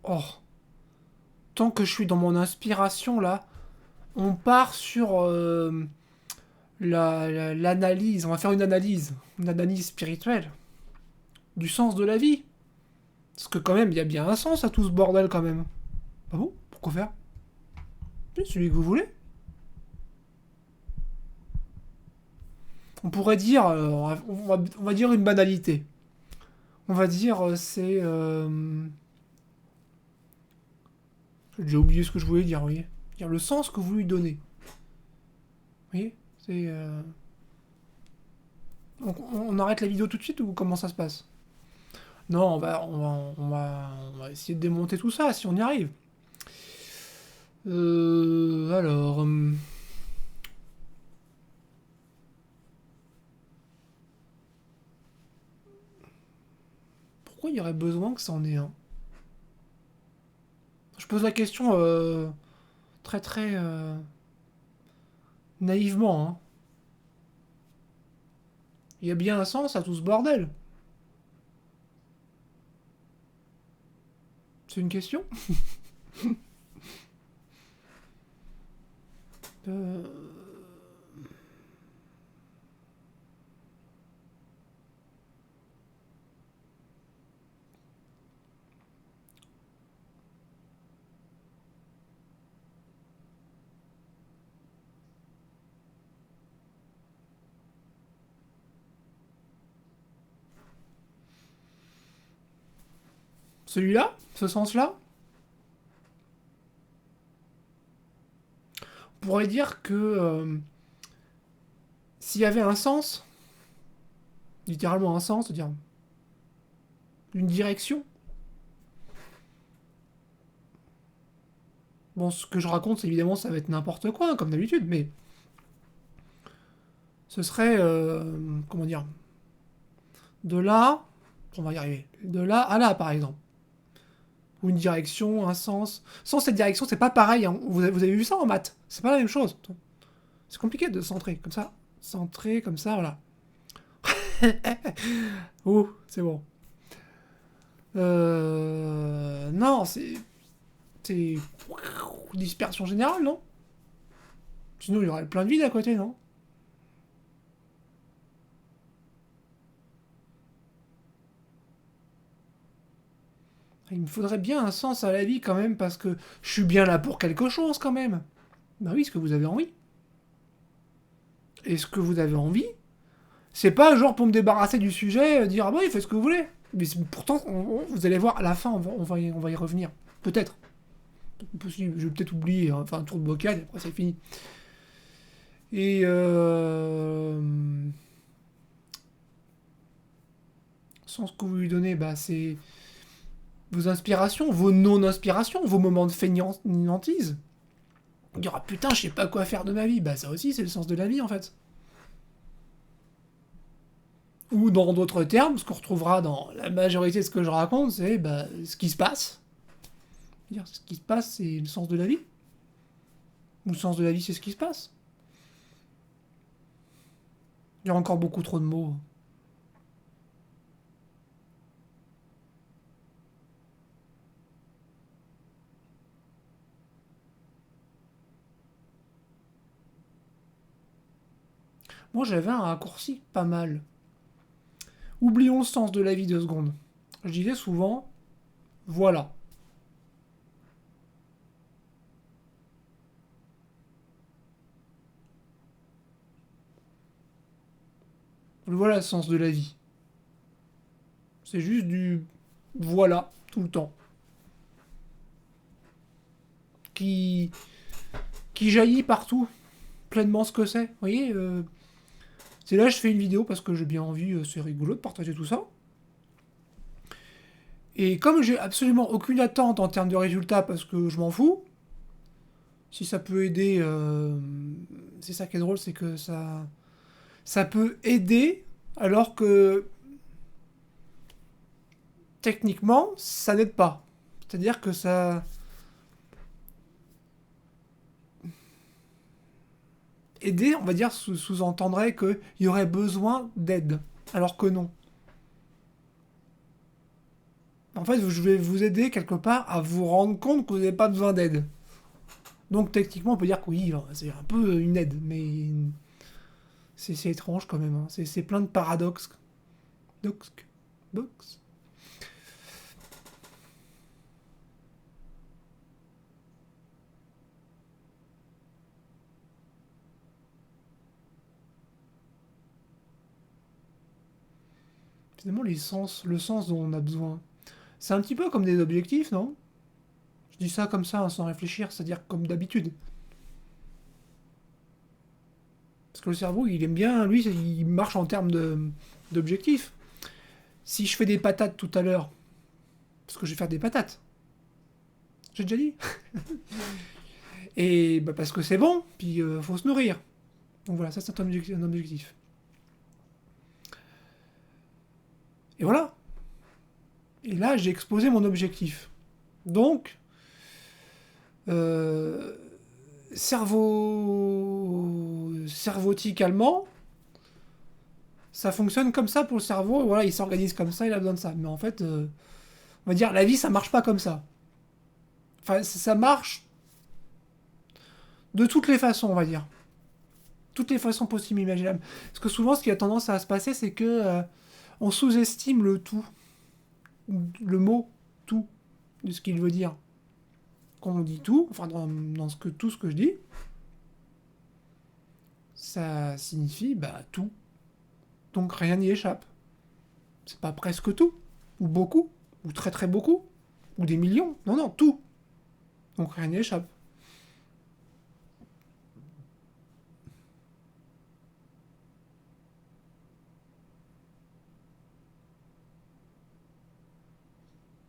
Oh, tant que je suis dans mon inspiration là, on part sur l'analyse. On va faire une analyse spirituelle du sens de la vie. Parce que quand même, il y a bien un sens à tout ce bordel quand même. Ah bon? Pourquoi faire? Oui, celui que vous voulez. On pourrait dire, on va dire une banalité. On va dire c'est, j'ai oublié ce que je voulais dire, vous voyez. Dire le sens que vous lui donnez. Vous voyez? C'est, on arrête la vidéo tout de suite ou comment ça se passe? Non, on va essayer de démonter tout ça si on y arrive. Alors, pourquoi il y aurait besoin que ça en ait un? Je pose la question très très naïvement. Hein. Il y a bien un sens à tout ce bordel. C'est une question. Euh, Celui-là, ce sens-là, on pourrait dire que s'il y avait un sens, littéralement un sens, c'est-à-dire une direction. Bon, ce que je raconte, c'est évidemment, ça va être n'importe quoi, hein, comme d'habitude, mais ce serait, comment dire, de là, on va y arriver, de là à là, par exemple. Ou une direction, un sens. Sans cette direction, c'est pas pareil. Hein. Vous avez vu ça en maths? C'est pas la même chose. C'est compliqué de centrer comme ça. Centrer comme ça, voilà. Ouh, c'est bon. Non, c'est. C'est. Dispersion générale, non? Sinon, il y aurait plein de vides à côté, non? Il me faudrait bien un sens à la vie quand même, parce que je suis bien là pour quelque chose quand même. Bah oui, ce que vous avez envie. Et ce que vous avez envie, c'est pas genre pour me débarrasser du sujet, dire ah bah oui, faites ce que vous voulez. Mais pourtant, vous allez voir, à la fin, on va y revenir. Peut-être. Possible, je vais peut-être oublier, hein, enfin un tour de bocal, et après c'est fini. Et sans ce que vous lui donnez, bah c'est vos inspirations, vos non-inspirations, vos moments de fainéantise. Il dira putain, je sais pas quoi faire de ma vie. Bah ça aussi, c'est le sens de la vie en fait. Ou dans d'autres termes, ce qu'on retrouvera dans la majorité de ce que je raconte, c'est bah, ce qui se passe. Dire ce qui se passe, c'est le sens de la vie. Ou le sens de la vie, c'est ce qui se passe. Il y a encore beaucoup trop de mots. Moi, j'avais un raccourci pas mal. Oublions le sens de la vie 2 secondes. Je disais souvent, voilà. Voilà le sens de la vie. C'est juste du voilà tout le temps. Qui, qui jaillit partout, pleinement ce que c'est. Vous voyez c'est là que je fais une vidéo parce que j'ai bien envie, c'est rigolo de partager tout ça. Et comme j'ai absolument aucune attente en termes de résultats parce que je m'en fous, si ça peut aider, c'est ça qui est drôle, c'est que ça peut aider alors que techniquement ça n'aide pas. C'est-à-dire que ça aider, on va dire, sous-entendrait qu'il y aurait besoin d'aide, alors que non. En fait, je vais vous aider quelque part à vous rendre compte que vous n'avez pas besoin d'aide. Donc techniquement, on peut dire que oui, c'est un peu une aide, mais c'est étrange quand même. Hein. C'est plein de paradoxes. Dox, box. Finalement, le sens dont on a besoin. C'est un petit peu comme des objectifs, non? Je dis ça comme ça, hein, sans réfléchir, c'est-à-dire comme d'habitude. Parce que le cerveau, il aime bien, lui, il marche en termes d'objectifs. Si je fais des patates tout à l'heure, parce que je vais faire des patates, j'ai déjà dit. Et bah, parce que c'est bon, puis faut se nourrir. Donc voilà, ça c'est un objectif. Et voilà. Et là, j'ai exposé mon objectif. Donc, euh, cerveauticalement, ça fonctionne comme ça pour le cerveau. Et voilà, il s'organise comme ça, il a besoin de ça. Mais en fait, on va dire, la vie, ça marche pas comme ça. Enfin, ça marche de toutes les façons, on va dire. Toutes les façons possibles et imaginables. Parce que souvent, ce qui a tendance à se passer, c'est que on sous-estime le tout. Le mot tout, de ce qu'il veut dire. Quand on dit tout, enfin dans tout ce que je dis, ça signifie bah tout. Donc rien n'y échappe. C'est pas presque tout, ou beaucoup, ou très très beaucoup, ou des millions. Non, non, tout. Donc rien n'y échappe.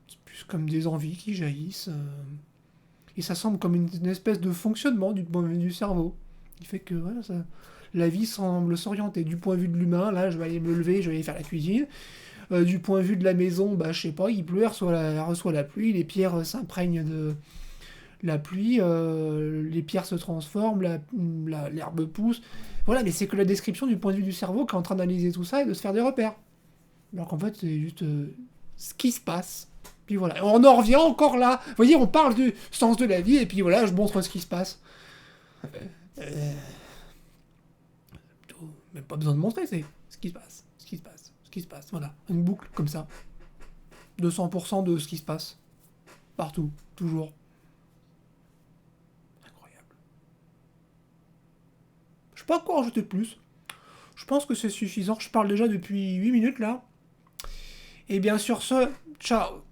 C'est plus comme des envies qui jaillissent. Et ça semble comme une espèce de fonctionnement du point de vue du cerveau. Qui fait que voilà, la vie semble s'orienter. Du point de vue de l'humain, là, je vais aller me lever, je vais aller faire la cuisine. Du point de vue de la maison, bah, je sais pas, il pleut, elle reçoit la pluie, les pierres s'imprègnent de la pluie, les pierres se transforment, l'herbe pousse. Voilà, mais c'est que la description du point de vue du cerveau qui est en train d'analyser tout ça et de se faire des repères. Alors qu'en fait, c'est juste ce qui se passe. Puis voilà, on en revient encore là. Vous voyez, on parle du sens de la vie et puis voilà, je montre ce qui se passe. Euh, Même pas besoin de montrer, c'est ce qui se passe, ce qui se passe, ce qui se passe. Voilà, une boucle comme ça. 200% de ce qui se passe. Partout, toujours. Incroyable. Je sais pas quoi rajouter de plus. Je pense que c'est suffisant. Je parle déjà depuis 8 minutes là. Et bien sur ce, ciao.